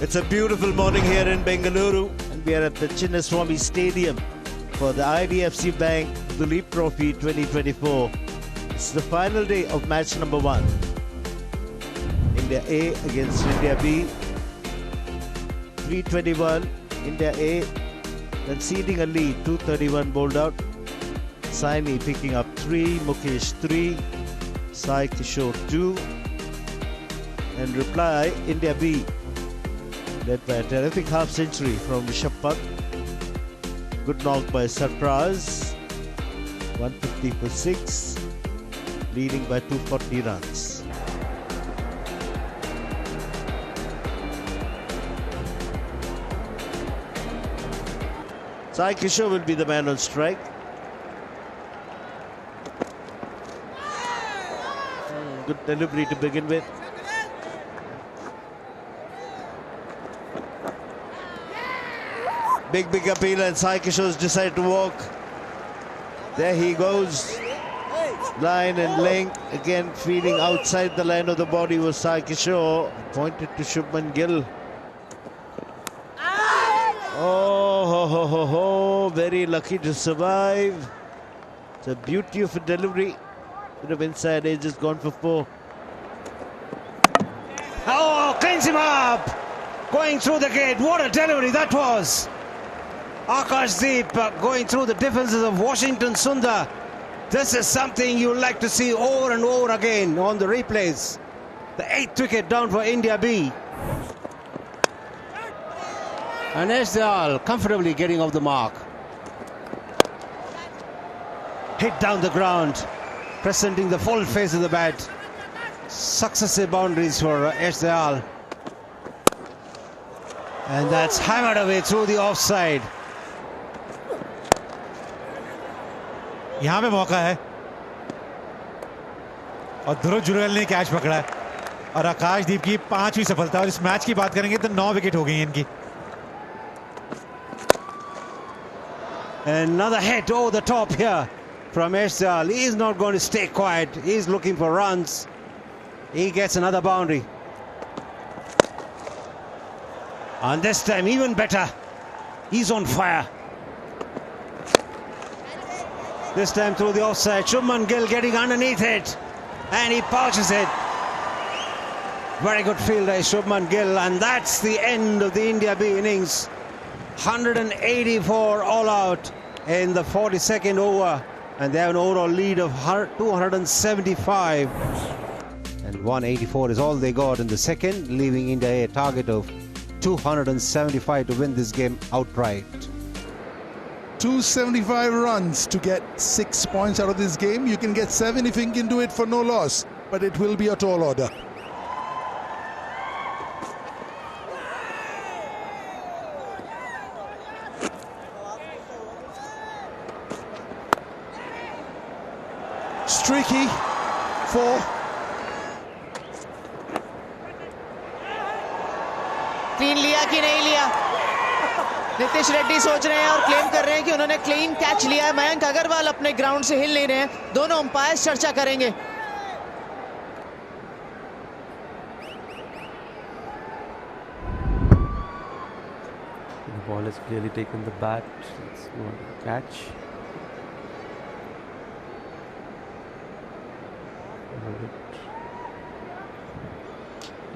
It's a beautiful morning here in Bengaluru, and we are at the Chinnaswamy Stadium for the IDFC Bank Duleep Trophy 2024. It's the final day of match number 1. India A against India B. 321, India A conceding a lead, 231 bowled out. Saini picking up 3, Mukesh 3, Sai Kishore 2. And reply, India B, led by a terrific half-century from Rishabh Pant. Good knock by Sarfraz, 150 for 6, leading by 240 runs. Sai Kishore will be the man on strike. Good delivery to begin with. Big appeal, and Sai Kishore's decided to walk. There he goes. Line and length. Again feeding outside the line of the body was Sai Kishore. Pointed to Shubman Gill. Oh, very lucky to survive. It's a beauty of a delivery. Bit of inside edge, has gone for 4. Oh, cleans him up. Going through the gate. What a delivery that was. Akashdeep going through the defenses of Washington Sundar. This is something you like to see over and over again on the replays. The 8th wicket down for India B. And Esdal comfortably getting off the mark. Hit down the ground, presenting the full face of the bat. Successive boundaries for Esdal. And that's hammered away through the offside. यहाँ पे मौका है और ध्रुव जुरेल ने catch पकड़ा है और आकाशदीप की 5वीं सफलता। और इस मैच की बात करेंगे तो 9 विकेट हो गई हैं इनकी। Another hit over the top here from Esdal. He is not going to stay quiet. He is looking for runs. He gets another boundary. And this time even better. He's on fire. This time through the offside. Shubman Gill getting underneath it. And he pouches it. Very good fielder, Shubman Gill. And that's the end of the India B innings. 184 all out in the 42nd over. And they have an overall lead of 275. And 184 is all they got in the second, leaving India a target of 275 to win this game outright. 275 runs to get 6 points out of this game. You can get 7 if you can do it for no loss, but it will be a tall order. Streaky, 4. Clean लिया कि नहीं लिया? नितिश रेड्डी सोच रहे हैं और claim कर रहे हैं कि उन्होंने क्लीन कैच लिया है। मयंक अग्रवाल अपने ग्राउंड से हिल नहीं रहे हैं। दोनों अंपायर्स चर्चा करेंगे। The ball has clearly taken the bat. It's going to catch.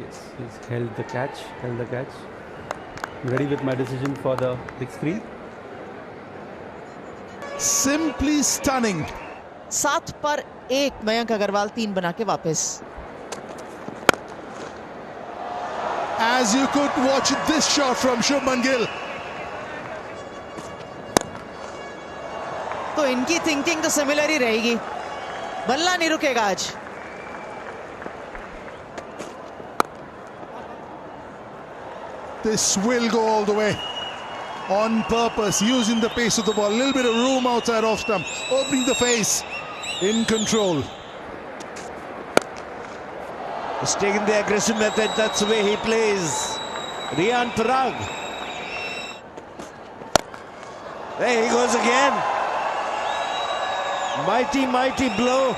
Yes, he's held the catch. Ready with my decision for the big screen. Simply stunning. 7 पर 1 मयंक अग्रवाल 3 बना के वापस। As you could watch this shot from Shubman Gill. तो इनकी thinking तो similar ही रहेगी। बल्ला नहीं रुकेगा आज। This will go all the way. On purpose, using the pace of the ball. A little bit of room outside off stump. Opening the face. In control. He's taking the aggressive method. That's the way he plays. Riyan Parag. There he goes again. Mighty blow.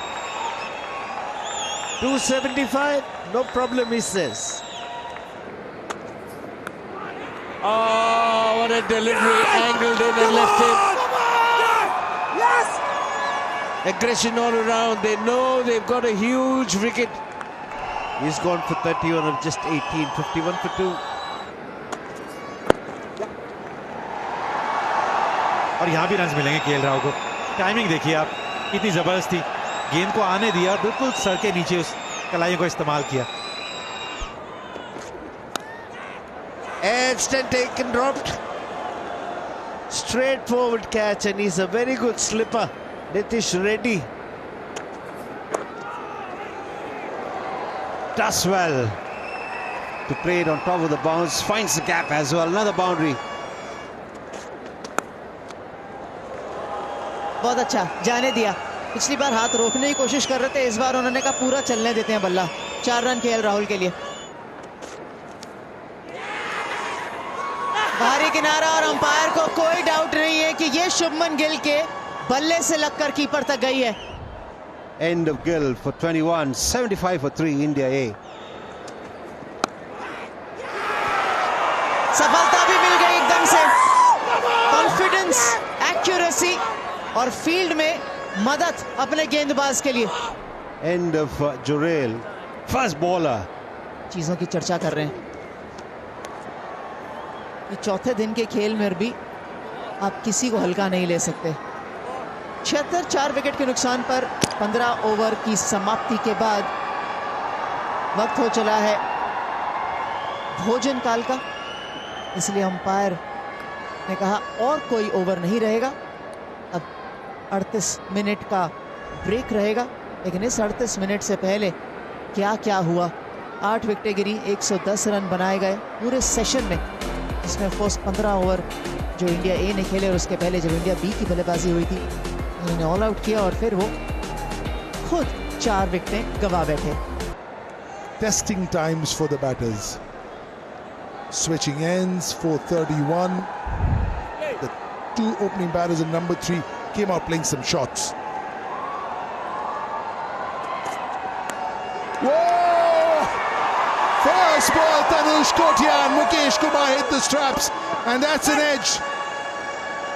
275. No problem, he says. Oh, what a delivery, angled in and left him. Aggression all around. They know they've got a huge wicket. He's gone for 31 of just 18, 51 for 2. और यहाँ भी runs मिलेंगे KL Rahul को. Timing देखिए आप, कितनी जबरदस्त थी. गेंद को आने दिया, बिल्कुल सर के नीचे उस कलाइयों को इस्तेमाल किया. Instant taken, dropped. Straightforward catch, and he's a very good slipper. Nitish Reddy Does well to play it on top of the bounce. Finds the gap as well. Another boundary. बहुत अच्छा, जाने दिया. पिछली बार हाथ रोकने की कोशिश कर रहे थे, इस बार उन्होंने कहा पूरा चलने देते हैं बल्ला. 4 रन केएल राहुल के लिए. बाहरी किनारा और अंपायर को कोई डाउट नहीं है कि ये शुभमन गिल के बल्ले से लगकर कीपर तक गई है. End of Gill for 21. 75 for 3. India A. सफलता भी मिल गई एकदम से. कॉन्फिडेंस, एक्यूरेसी और फील्ड में मदद अपने गेंदबाज के लिए. End of Jurel. First bowler. चीजों की चर्चा कर रहे हैं. ये चौथे दिन के खेल में भी आप किसी को हल्का नहीं ले सकते. 76 4 विकेट के नुकसान पर 15 ओवर की समाप्ति के बाद वक्त हो चला है भोजन काल का. इसलिए अंपायर ने कहा और कोई ओवर नहीं रहेगा. अब 38 मिनट का ब्रेक रहेगा. लेकिन इस 38 मिनट से पहले क्या क्या हुआ. 8 विकेटें गिरी, 110 रन बनाए गए पूरे सेशन में, जिसमें फर्स्ट 15 ओवर जो इंडिया ए ने खेले और उसके पहले जब इंडिया बी की बल्लेबाजी हुई थी उन्होंने ऑल आउट किया और फिर वो खुद 4 विकेटें गंवा बैठे. Testing times for the batters. Switching ends for 31. The 2 opening batters in number 3 came out playing some shots. Whoa! First ball, Tanush Kotia and Mukesh Kumar hit the straps, and that's an edge.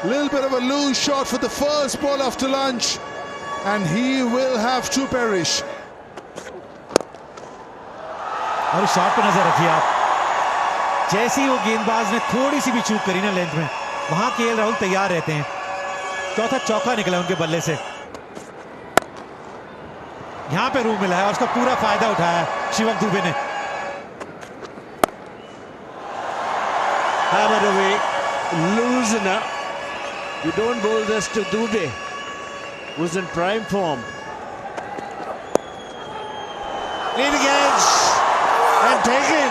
Little bit of a loose shot for the first ball after lunch, and he will have to perish. और shot पे नजर रखिए आप. जैसे ही वो गेंदबाज ने थोड़ी सी भी चूक करी ना लेंथ में, वहां केएल राहुल तैयार रहते हैं. चौथा चौका निकला उनके बल्ले से. यहां पे रूम मिला है और उसका पूरा फायदा उठाया शिवम दुबे ने. hammered away, loosener. You don't bowl this to Dubey, who's in prime form. Leading edge and taken.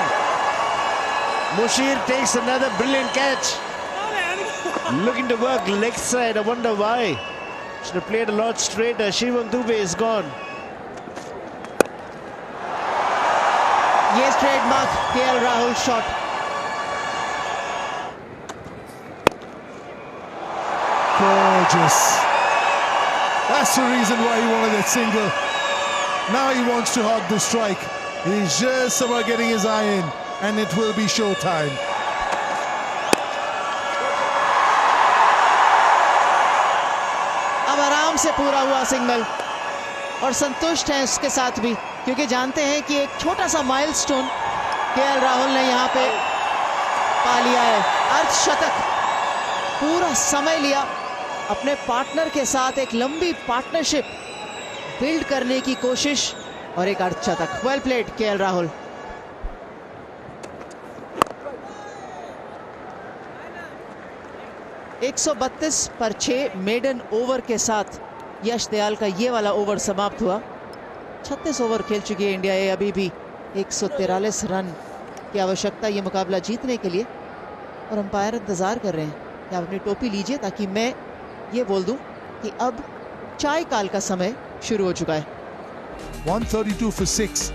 Mushir takes another brilliant catch. Looking to work leg side. I wonder why. Should have played a lot straighter. Shivam Dubey is gone. ये trademark KL Rahul shot. Gorgeous. That's the reason why he wanted that single. Now he wants to hog the strike. He's just about getting his eye in, and it will be showtime. अब आराम से पूरा हुआ signal और संतुष्ट हैं उसके साथ भी, क्योंकि जानते हैं कि एक छोटा सा माइलस्टोन केएल राहुल ने यहाँ पे पा लिया है. अर्धशतक. पूरा समय लिया अपने पार्टनर के साथ एक लंबी पार्टनरशिप बिल्ड करने की कोशिश और एक अर्धशतक. Well played KL Rahul. एक 132 पर 6 मेडन ओवर के साथ यश दयाल का ये वाला ओवर समाप्त हुआ. 36 ओवर खेल चुकी है इंडिया. ये अभी भी 143 रन की आवश्यकता ये मुकाबला जीतने के लिए. और अंपायर इंतजार कर रहे हैं कि आप अपनी टोपी लीजिए ताकि मैं ये बोल दूं कि अब चाय काल का समय शुरू हो चुका है. 132 for 6,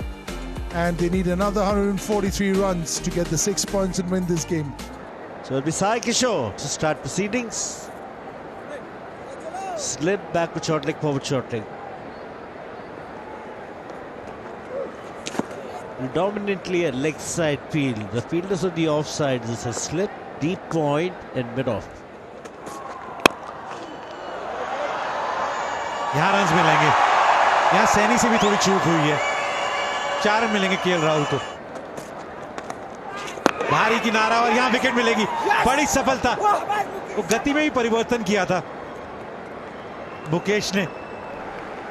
and they need another 143 runs to get the 6 points and win this game. So it'll be Sai Kishore to start proceedings. Slip backward short leg, forward short leg. Predominantly a leg side field. The fielders on the offside, this is slip. deep point and mid-off. यहां runs मिलेंगे, यहां सैनी से भी थोड़ी चूक हुई है। 4 run मिलेंगे केएल राहुल को। भारी किनारा और यहां विकेट मिलेगी, बड़ी सफलता। वो गति में भी परिवर्तन किया था मुकेश ने।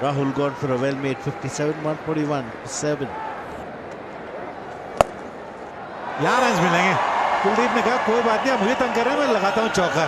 Rahul gone for a well-made 57, 141, 7. यहां रन्स मिलेंगे। कुलदीप ने कहा कोई बात नहीं, आप मुझे तंग कर रहे हैं, मैं लगाता हूं चौका।